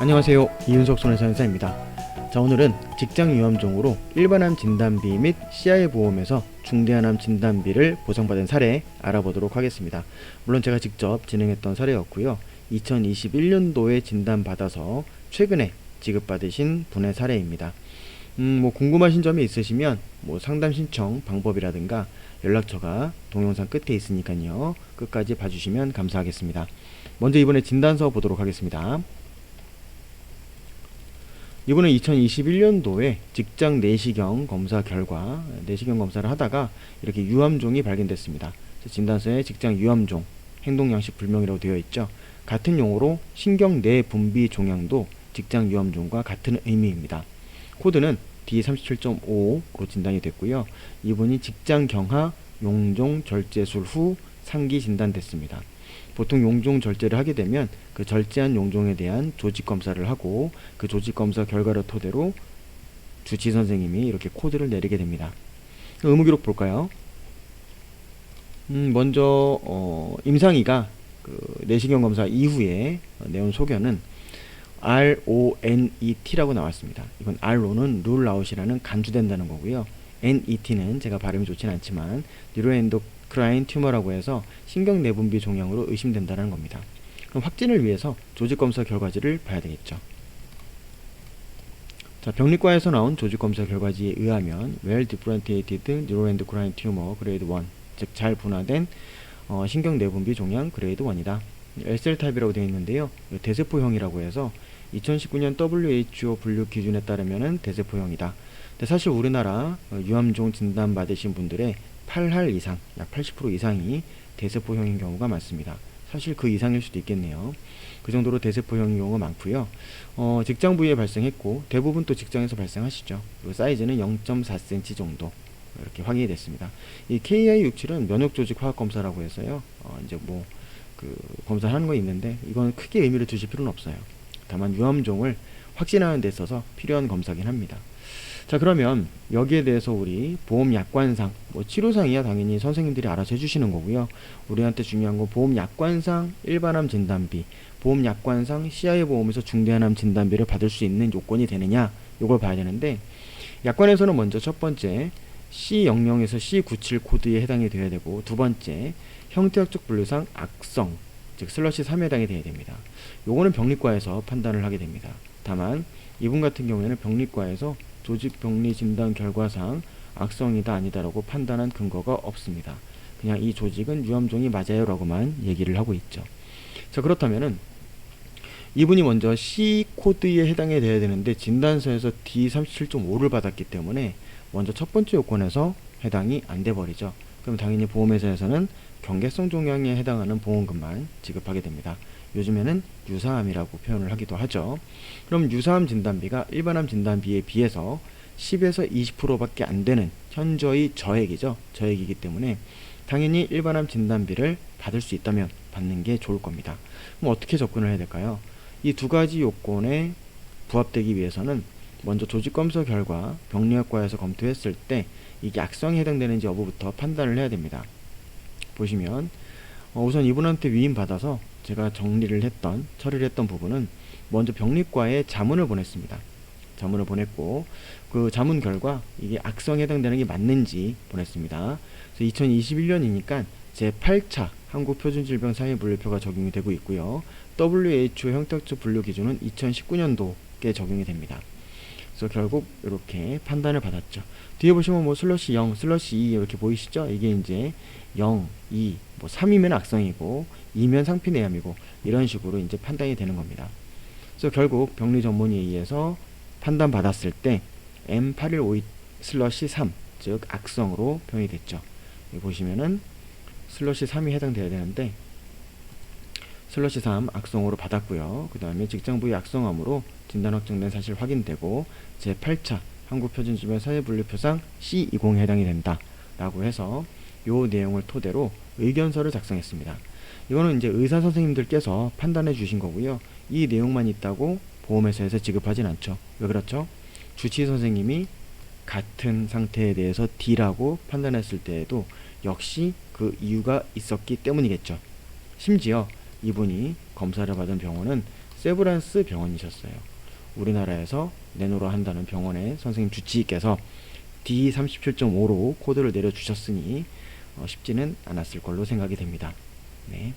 안녕하세요. 이윤석 손해상의사입니다. 자, 오늘은 직장유암종으로 일반암 진단비 및 CI보험에서 중대한암 진단비를 보상받은 사례 알아보도록 하겠습니다. 물론 제가 직접 진행했던 사례였고요. 2021년도에 진단받아서 최근에 지급받으신 분의 사례입니다. 궁금하신 점이 있으시면 상담 신청 방법이라든가 연락처가 동영상 끝에 있으니까요. 끝까지 봐주시면 감사하겠습니다. 먼저 이번에 진단서 보도록 하겠습니다. 이번에 2021년도에 직장 내시경 검사 결과 내시경 검사를 하다가 이렇게 유암종이 발견됐습니다. 진단서에 직장 유암종, 행동양식 불명이라고 되어 있죠. 같은 용어로 신경 내분비 종양도 직장 유암종과 같은 의미입니다. 코드는 D37.5로 진단이 됐고요. 이분이 직장 경하 용종 절제술 후 상기 진단됐습니다. 보통 용종 절제를 하게 되면 그 절제한 용종에 대한 조직 검사를 하고 그 조직 검사 결과를 토대로 주치 선생님이 이렇게 코드를 내리게 됩니다. 의무 기록 볼까요? 먼저 임상이가 그 내시경 검사 이후에 내온 소견은 RONET라고 나왔습니다. 이건 R로는 룰 아웃이라는 간주된다는 거고요. NET는 제가 발음이 좋진 않지만 뉴로엔도크라인 튜머라고 해서 신경내분비 종양으로 의심된다는 겁니다. 그럼 확진을 위해서 조직검사 결과지를 봐야 되겠죠. 자, 병리과에서 나온 조직검사 결과지에 의하면 well differentiated neuroendocrine tumor grade 1, 즉 잘 분화된 신경내분비 종양 그레이드 1이다. L셀 타입이라고 되어 있는데요. 대세포형이라고 해서 2019년 WHO 분류 기준에 따르면 대세포형이다. 근데 사실 우리나라 유암종 진단 받으신 분들의 8할 이상, 약 80% 이상이 대세포형인 경우가 많습니다. 사실 그 이상일 수도 있겠네요. 그 정도로 대세포형인 경우가 많고요. 직장 부위에 발생했고 대부분 또 직장에서 발생하시죠. 그리고 사이즈는 0.4cm 정도 이렇게 확인이 됐습니다. 이 KI67은 면역조직 화학 검사라고 해서요. 이제 검사하는 거 있는데 이건 크게 의미를 두실 필요는 없어요. 다만 유암종을 확진하는 데 있어서 필요한 검사긴 합니다. 자, 그러면 여기에 대해서 우리 보험 약관상 치료상이야 당연히 선생님들이 알아서 해주시는 거고요. 우리한테 중요한 건 보험 약관상 일반암 진단비, 보험 약관상 CI보험에서 중대한암 진단비를 받을 수 있는 요건이 되느냐, 요걸 봐야 되는데, 약관에서는 먼저 첫 번째 C00에서 C97 코드에 해당이 되어야 되고, 두 번째 형태학적 분류상 악성, 즉 슬러시 3에 해당이 되어야 됩니다. 요거는 병리과에서 판단을 하게 됩니다. 다만 이분 같은 경우에는 병리과에서 조직병리 진단 결과상 악성이다 아니다라고 판단한 근거가 없습니다. 그냥 이 조직은 유암종이 맞아요 라고만 얘기를 하고 있죠. 자, 그렇다면은 이분이 먼저 C 코드에 해당이 돼야 되는데 진단서에서 D37.5를 받았기 때문에 먼저 첫 번째 요건에서 해당이 안 돼 버리죠. 그럼 당연히 보험회사에서는 경계성 종양에 해당하는 보험금만 지급하게 됩니다. 요즘에는 유사암이라고 표현을 하기도 하죠. 그럼 유사암 진단비가 일반암 진단비에 비해서 10에서 20%밖에 안 되는 현저히 저액이죠. 저액이기 때문에 당연히 일반암 진단비를 받을 수 있다면 받는 게 좋을 겁니다. 그럼 어떻게 접근을 해야 될까요? 이 두 가지 요건에 부합되기 위해서는 먼저 조직검사 결과 병리학과에서 검토했을 때 이게 악성에 해당되는지 여부부터 판단을 해야 됩니다. 보시면 우선 이분한테 위임받아서 제가 처리를 했던 부분은 먼저 병리과에 자문을 보냈습니다. 자문을 보냈고 그 자문 결과 이게 악성에 해당되는 게 맞는지 보냈습니다. 그래서 2021년이니까 제8차 한국표준질병사회분류표가 적용이 되고 있고요. WHO 형태학적 분류 기준은 2019년도에 적용이 됩니다. 그래서 결국 이렇게 판단을 받았죠. 뒤에 보시면 슬러시 0, 슬러시 2 이렇게 보이시죠? 이게 이제 0, 2, 3이면 악성이고 2면 상피내암이고 이런 식으로 이제 판단이 되는 겁니다. 그래서 결국 병리 전문의에 의해서 판단 받았을 때 M8152 슬러시 3, 즉 악성으로 표현이 됐죠. 여기 보시면은 슬러시 3이 해당돼야 되는데 슬러시 3 악성으로 받았고요. 그 다음에 직장 부위 악성암으로 진단 확정된 사실 확인되고 제8차 한국표준질병사회분류표상 C20에 해당이 된다 라고 해서 요 내용을 토대로 의견서를 작성했습니다. 이거는 이제 의사 선생님들께서 판단해 주신 거고요. 이 내용만 있다고 보험회사에서 지급하진 않죠. 왜 그렇죠? 주치 선생님이 같은 상태에 대해서 D라고 판단했을 때에도 역시 그 이유가 있었기 때문이겠죠. 심지어 이분이 검사를 받은 병원은 세브란스 병원이셨어요. 우리나라에서 내놓으라 한다는 병원의 선생님 주치의께서 D37.5로 코드를 내려주셨으니 쉽지는 않았을 걸로 생각이 됩니다. 네.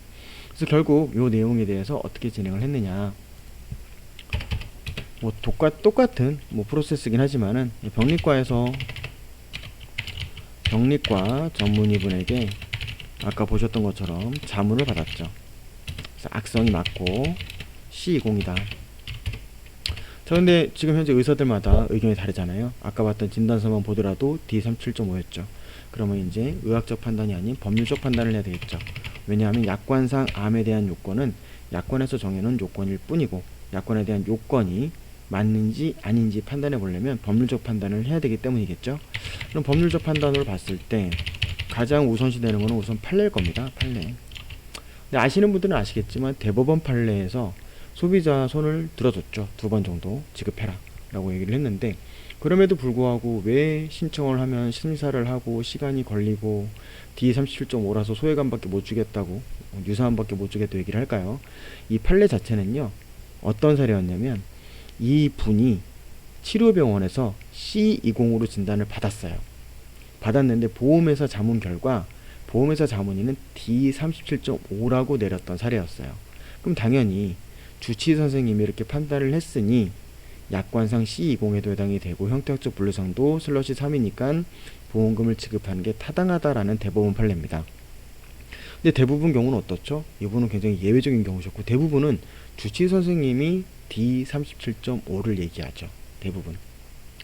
그래서 결국 이 내용에 대해서 어떻게 진행을 했느냐, 뭐 똑같은 뭐 프로세스긴 하지만은 병리과에서 병리과 전문의분에게 아까 보셨던 것처럼 자문을 받았죠. 그래서 악성이 맞고 C20이다. 자, 근데 지금 현재 의사들마다 의견이 다르잖아요. 아까 봤던 진단서만 보더라도 D37.5였죠. 그러면 이제 의학적 판단이 아닌 법률적 판단을 해야 되겠죠. 왜냐하면 약관상 암에 대한 요건은 약관에서 정해놓은 요건일 뿐이고, 약관에 대한 요건이 맞는지 아닌지 판단해 보려면 법률적 판단을 해야 되기 때문이겠죠. 그럼 법률적 판단으로 봤을 때 가장 우선시 되는 거는 우선 판례일 겁니다. 판례. 근데 아시는 분들은 아시겠지만 대법원 판례에서 소비자 손을 들어줬죠. 2번 정도 지급해라 라고 얘기를 했는데, 그럼에도 불구하고 왜 신청을 하면 심사를 하고 시간이 걸리고 D37.5라서 소외감밖에 못 주겠다고, 유사함밖에 못 주겠다고 얘기를 할까요? 이 판례 자체는요, 어떤 사례였냐면 이 분이 치료병원에서 C20으로 진단을 받았어요. 받았는데 보험회사 자문 결과 보험회사 자문위는 D37.5라고 내렸던 사례였어요. 그럼 당연히 주치의 선생님이 이렇게 판단을 했으니 약관상 C20에도 해당이 되고 형태학적 분류상도 슬러시 3이니까 보험금을 지급하는 게 타당하다라는 대법원 판례입니다. 근데 대부분 경우는 어떻죠? 이분은 굉장히 예외적인 경우셨고, 대부분은 주치의 선생님이 D37.5를 얘기하죠. 대부분.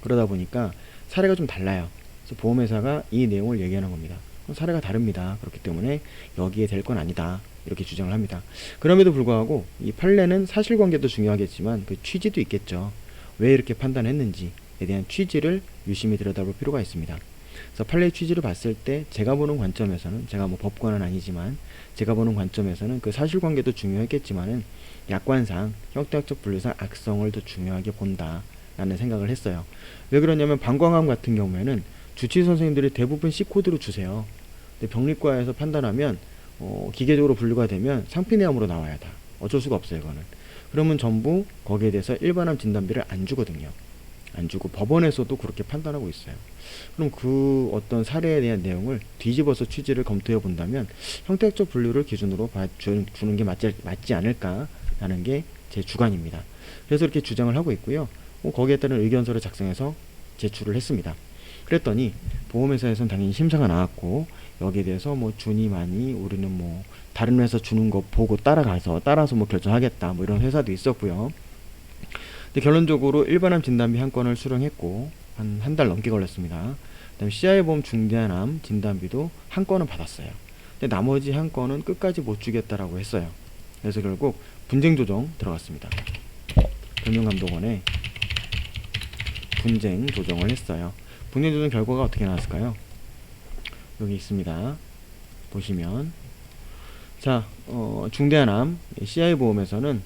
그러다 보니까 사례가 좀 달라요. 그래서 보험회사가 이 내용을 얘기하는 겁니다. 사례가 다릅니다. 그렇기 때문에 여기에 될 건 아니다, 이렇게 주장을 합니다. 그럼에도 불구하고 이 판례는 사실관계도 중요하겠지만 그 취지도 있겠죠. 왜 이렇게 판단했는지에 대한 취지를 유심히 들여다볼 필요가 있습니다. 그래서 판례의 취지를 봤을 때 제가 보는 관점에서는, 제가 뭐 법관은 아니지만 제가 보는 관점에서는 그 사실관계도 중요했겠지만은 약관상 형태학적 분류상 악성을 더 중요하게 본다 라는 생각을 했어요. 왜 그러냐면 방광암 같은 경우에는 주치의 선생님들이 대부분 C코드로 주세요. 근데 병리과에서 판단하면 기계적으로 분류가 되면 상피내암으로 나와야 다. 어쩔 수가 없어요, 이거는. 그러면 전부 거기에 대해서 일반암 진단비를 안 주거든요. 안 주고 법원에서도 그렇게 판단하고 있어요. 그럼 그 어떤 사례에 대한 내용을 뒤집어서 취지를 검토해 본다면 형태학적 분류를 기준으로 주는 게 맞지 않을까라는 게 제 주관입니다. 그래서 이렇게 주장을 하고 있고요. 거기에 따른 의견서를 작성해서 제출을 했습니다. 그랬더니 보험회사에서는 당연히 심사가 나왔고, 여기에 대해서 뭐 주니 마니 우리는 뭐 다른 회사 주는 거 보고 따라서 뭐 결정하겠다, 뭐 이런 회사도 있었고요. 근데 결론적으로 일반암 진단비 한 건을 수령했고 한 달 넘게 걸렸습니다. 그다음에 CI보험 중대한암 진단비도 한 건은 받았어요. 근데 나머지 한 건은 끝까지 못 주겠다라고 했어요. 그래서 결국 분쟁 조정 들어갔습니다. 금융감독원에 분쟁 조정을 했어요. 분쟁 조정 결과가 어떻게 나왔을까요? 여기 있습니다. 보시면 자, 중대한암 CI보험에서는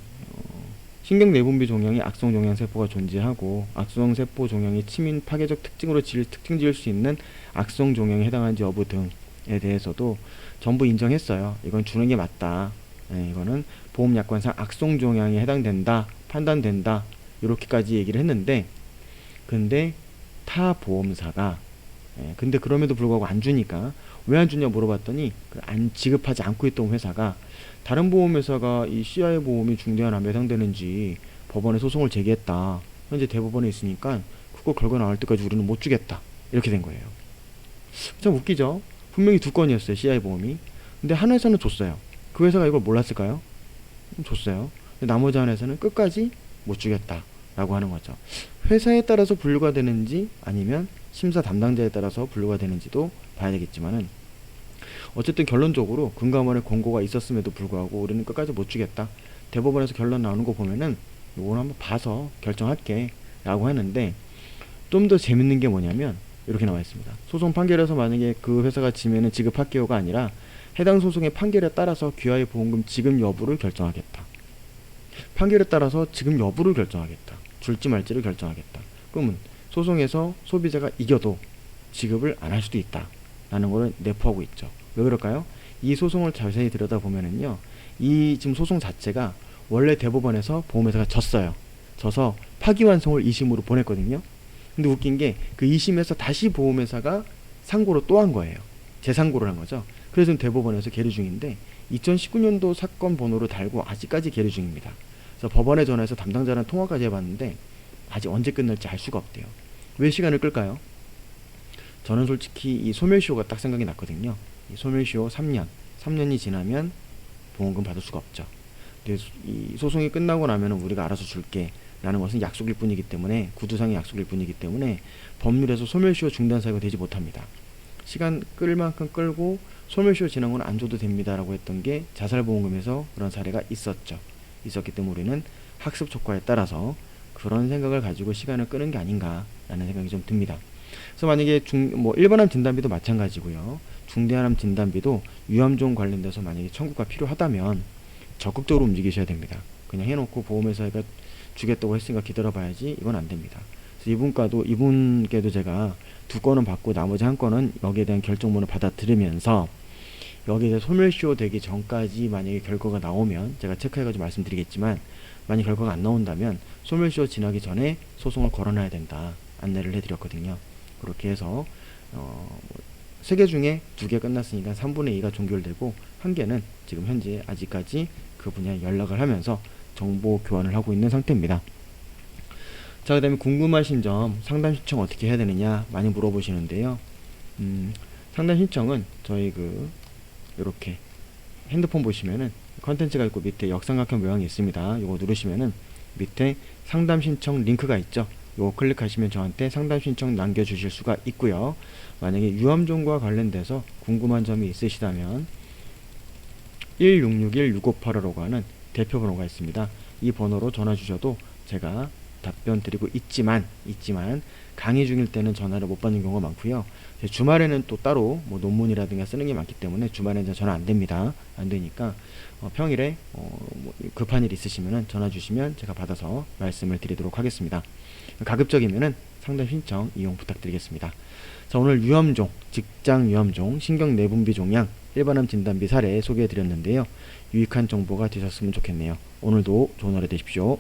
신경내분비 종양이 악성 종양세포가 존재하고 악성세포 종양이 치민 파괴적 특징으로 특징 지을 수 있는 악성 종양에 해당하는지 여부 등에 대해서도 전부 인정했어요. 이건 주는 게 맞다. 이거는 보험약관상 악성 종양에 해당된다, 판단된다, 이렇게까지 얘기를 했는데, 근데 타 보험사가 근데 그럼에도 불구하고 안 주니까 왜 안 주냐 물어봤더니 안 지급하지 않고 있던 회사가 다른 보험회사가 이 CI 보험이 중대한암에 해당되는지 법원에 소송을 제기했다. 현재 대법원에 있으니까 그거 결과 나올 때까지 우리는 못 주겠다. 이렇게 된 거예요. 참 웃기죠? 분명히 2건이었어요, CI 보험이. 근데 한 회사는 줬어요. 그 회사가 이걸 몰랐을까요? 줬어요. 근데 나머지 한 회사는 끝까지 못 주겠다 라고 하는 거죠. 회사에 따라서 분류가 되는지 아니면 심사 담당자에 따라서 분류가 되는지도 봐야 되겠지만은, 어쨌든 결론적으로 금감원의 권고가 있었음에도 불구하고 우리는 끝까지 못 주겠다. 대법원에서 결론 나오는 거 보면은 이걸 한번 봐서 결정할게 라고 하는데, 좀 더 재밌는 게 뭐냐면 이렇게 나와 있습니다. 소송 판결에서 만약에 그 회사가 지면은 지급할게요가 아니라 해당 소송의 판결에 따라서 귀하의 보험금 지급 여부를 결정하겠다. 판결에 따라서 지급 여부를 결정하겠다. 줄지 말지를 결정하겠다. 그러면 소송에서 소비자가 이겨도 지급을 안 할 수도 있다 라는 거를 내포하고 있죠. 왜 그럴까요? 이 소송을 자세히 들여다보면은요, 이 지금 소송 자체가 원래 대법원에서 보험회사가 졌어요. 져서 파기환송을 2심으로 보냈거든요. 근데 웃긴 게 그 2심에서 다시 보험회사가 상고로 또 한 거예요. 재상고를 한 거죠. 그래서 지금 대법원에서 계류 중인데 2019년도 사건 번호를 달고 아직까지 계류 중입니다. 그래서 법원에 전화해서 담당자랑 통화까지 해봤는데 아직 언제 끝날지 알 수가 없대요. 왜 시간을 끌까요? 저는 솔직히 이 소멸시효가 딱 생각이 났거든요. 이 소멸시효 3년이 지나면 보험금 받을 수가 없죠. 근데 이 소송이 끝나고 나면 우리가 알아서 줄게 라는 것은 약속일 뿐이기 때문에, 구두상의 약속일 뿐이기 때문에 법률에서 소멸시효 중단 사유가 되지 못합니다. 시간 끌 만큼 끌고 소멸시효 지난 건 안 줘도 됩니다 라고 했던 게 자살보험금에서 그런 사례가 있었기 때문에 우리는 학습 초과에 따라서 그런 생각을 가지고 시간을 끄는 게 아닌가 라는 생각이 좀 듭니다. 그래서 만약에 일반암 진단비도 마찬가지고요. 중대암 진단비도 유암종 관련돼서 만약에 청구가 필요하다면 적극적으로 움직이셔야 됩니다. 그냥 해놓고 보험회사가 주겠다고 했으니까 기다려봐야지, 이건 안 됩니다. 그래서 이분께도 제가 2건은 받고 나머지 1건은 여기에 대한 결정문을 받아들이면서 여기에 대해 소멸시효 되기 전까지 만약에 결과가 나오면 제가 체크해가지고 말씀드리겠지만, 만약 결과가 안 나온다면 소멸시효 지나기 전에 소송을 걸어놔야 된다 안내를 해드렸거든요. 그렇게 해서 3개 중에 2개 끝났으니까 3분의 2가 종결되고 1개는 지금 현재 아직까지 그 분야에 연락을 하면서 정보 교환을 하고 있는 상태입니다. 자, 그 다음에 궁금하신 점, 상담 신청 어떻게 해야 되느냐 많이 물어보시는데요. 상담 신청은 저희 이렇게 핸드폰 보시면은 컨텐츠가 있고 밑에 역삼각형 모양이 있습니다. 이거 누르시면은 밑에 상담 신청 링크가 있죠. 이거 클릭하시면 저한테 상담 신청 남겨주실 수가 있고요. 만약에 유암종과 관련돼서 궁금한 점이 있으시다면 1661-6585라고 하는 대표 번호가 있습니다. 이 번호로 전화 주셔도 제가 답변 드리고 있지만 강의 중일 때는 전화를 못 받는 경우가 많고요. 주말에는 또 따로 논문이라든가 쓰는 게 많기 때문에 주말에는 전화 안 됩니다. 안 되니까 평일에 급한 일 있으시면 전화 주시면 제가 받아서 말씀을 드리도록 하겠습니다. 가급적이면은 상담 신청 이용 부탁드리겠습니다. 자, 오늘 유암종, 직장 유암종, 신경 내분비 종양, 일반암 진단비 사례 소개해 드렸는데요. 유익한 정보가 되셨으면 좋겠네요. 오늘도 좋은 하루 되십시오.